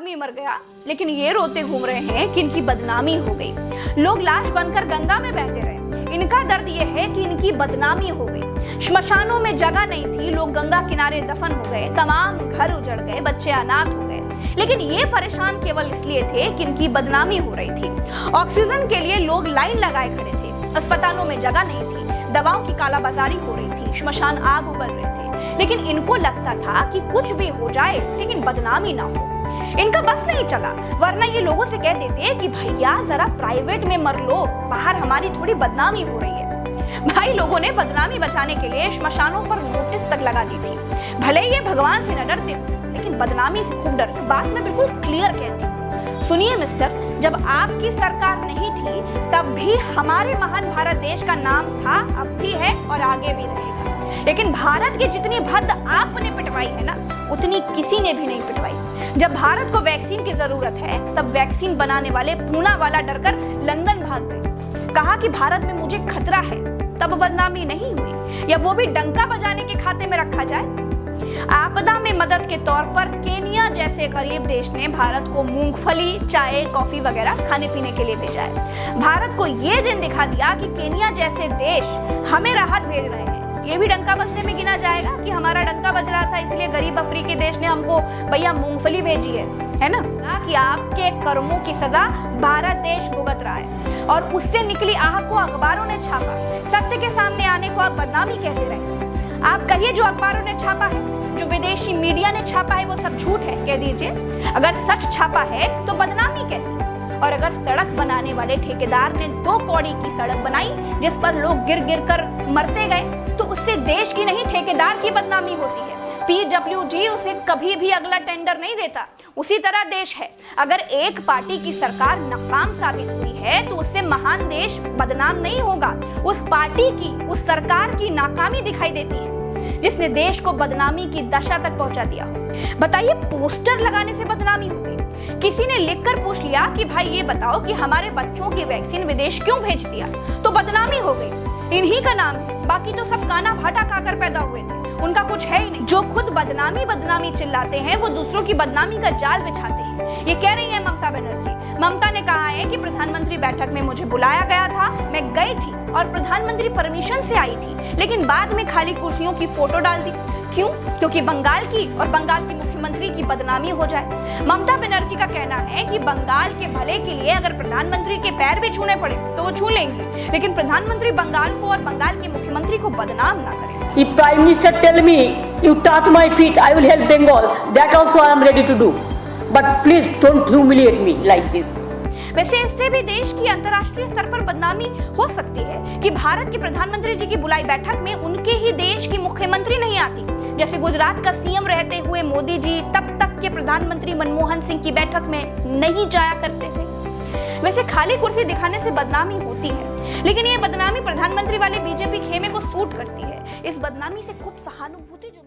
आदमी मर गया, लेकिन ये रोते घूम रहे हैं कि इनकी बदनामी हो गई। लोग लाश बनकर गंगा में बहते रहे। इनका दर्द ये है कि इनकी बदनामी हो गई। श्मशानों में जगह नहीं थी, लोग गंगा किनारे दफन हो गए, तमाम घर उजड़ गए, बच्चे अनाथ हो गए। लेकिन ये परेशान केवल इसलिए थे कि इनकी बदनामी हो रही थी। ऑक्सीजन के लिए लोग लाइन लगाए खड़े थे, अस्पतालों में जगह नहीं थी, दवाओं की कालाबाजारी हो रही थी, श्मशान आग उगल रहे थे। लेकिन इनको लगता था कि कुछ भी हो जाए लेकिन बदनामी ना हो। इनका बस नहीं चला, वरना ये लोगों से कह देते कि भैया जरा प्राइवेट में मर लो, बाहर हमारी थोड़ी बदनामी हो रही है। भाई लोगों ने बदनामी बचाने के लिए श्मशानों पर नोटिस तक लगा दी थी। भले ये भगवान से न डरते हो, लेकिन बदनामी से खूब डरते। बात मैं बिल्कुल क्लियर कहती हूँ। सुनिए मिस्टर, जब आपकी सरकार नहीं थी तब भी हमारे महान भारत देश का नाम था, अब भी है और आगे भी रहेगा। लेकिन भारत की जितनी भद्द आपने पिटवाई है ना, उतनी किसी ने भी नहीं पिटवाई। जब भारत को वैक्सीन की जरूरत है तब वैक्सीन बनाने वाले पूना वाला डरकर लंदन भाग गए। कहा कि भारत में मुझे खतरा है, तब बदनामी नहीं हुई, या वो भी डंका बजाने के खाते में रखा जाए। आपदा में मदद के तौर पर केनिया जैसे गरीब देश ने भारत को मूंगफली, चाय, कॉफी वगैरह खाने पीने के लिए भेजा है। भारत को ये दिन दिखा दिया कि केनिया जैसे देश हमें राहत भेज रहे हैं। ये भी डंका बजने में गिना जाएगा कि हमारा डंका बज रहा था इसलिए गरीब अफ्रीकी देश ने हमको भैया मूंगफली भेजी है ना? कि आपके कर्मों की सजा भारत देश भुगत रहा है और उससे निकली आह को अखबारों ने छापा। सत्य के सामने आने को आप बदनामी कहते रहे। आप कहिए जो अखबारों ने छापा है, जो विदेशी मीडिया ने छापा है, वो सब झूठ है, कह दीजिए। अगर सच छापा है तो बदनामी कैसे? और अगर सड़क बनाने वाले ठेकेदार ने 2 कौड़ी की सड़क बनाई जिस पर लोग गिर गिर कर मरते गए, तो उससे देश की नहीं ठेकेदार की बदनामी होती है। PWG उसे कभी भी अगला टेंडर नहीं देता। उसी तरह देश है, अगर एक पार्टी की सरकार नाकाम साबित हुई है तो उससे महान देश बदनाम नहीं होगा। उस पार्टी की, उस सरकार की नाकामी दिखाई देती है जिसने देश को बदनामी की दशा तक पहुंचा दिया। बताइए, पोस्टर लगाने से बदनामी हो गई। किसी ने लिखकर पूछ लिया कि भाई ये बताओ कि हमारे बच्चों की वैक्सीन विदेश क्यों भेज दिया, तो बदनामी हो गई। इन्हीं का नाम है, बाकी तो सब काना भाटा खाकर पैदा हुए थे, उनका कुछ है ही नहीं। जो खुद बदनामी चिल्लाते हैं वो दूसरों की बदनामी का जाल बिछाते हैं। ये कह रही है ममता बनर्जी। ममता ने कहा है कि प्रधानमंत्री बैठक में मुझे बुलाया गया था, मैं गई थी और प्रधानमंत्री परमिशन से आई थी, लेकिन बाद में खाली कुर्सियों की फोटो डाल दी। क्यों? क्योंकि बंगाल की और बंगाल की मुख्यमंत्री की बदनामी हो जाए। ममता बनर्जी का कहना है कि बंगाल के भले के लिए अगर प्रधानमंत्री के पैर भी छूने पड़े तो वो छू लेंगे, लेकिन प्रधानमंत्री बंगाल को और बंगाल के मुख्यमंत्री को बदनाम ना करें। If Prime Minister tell me you touch my feet, I will help Bengal. That also I am ready to do. But please don't humiliate me like this. वैसे इससे भी देश की अंतर्राष्ट्रीय स्तर पर बदनामी हो सकती है कि भारत के प्रधानमंत्री जी की बुलाई बैठक में उनके ही देश की मुख्यमंत्री नहीं आती। जैसे गुजरात का सीएम रहते हुए मोदी जी तब तक के प्रधानमंत्री मनमोहन सिंह की बैठक में नहीं जाया करते थे। वैसे खाली कुर्सी दिखाने से बदनामी होती है, लेकिन ये बदनामी प्रधानमंत्री वाले बीजेपी खेमे को सूट करती है। इस बदनामी से खूब सहानुभूति जो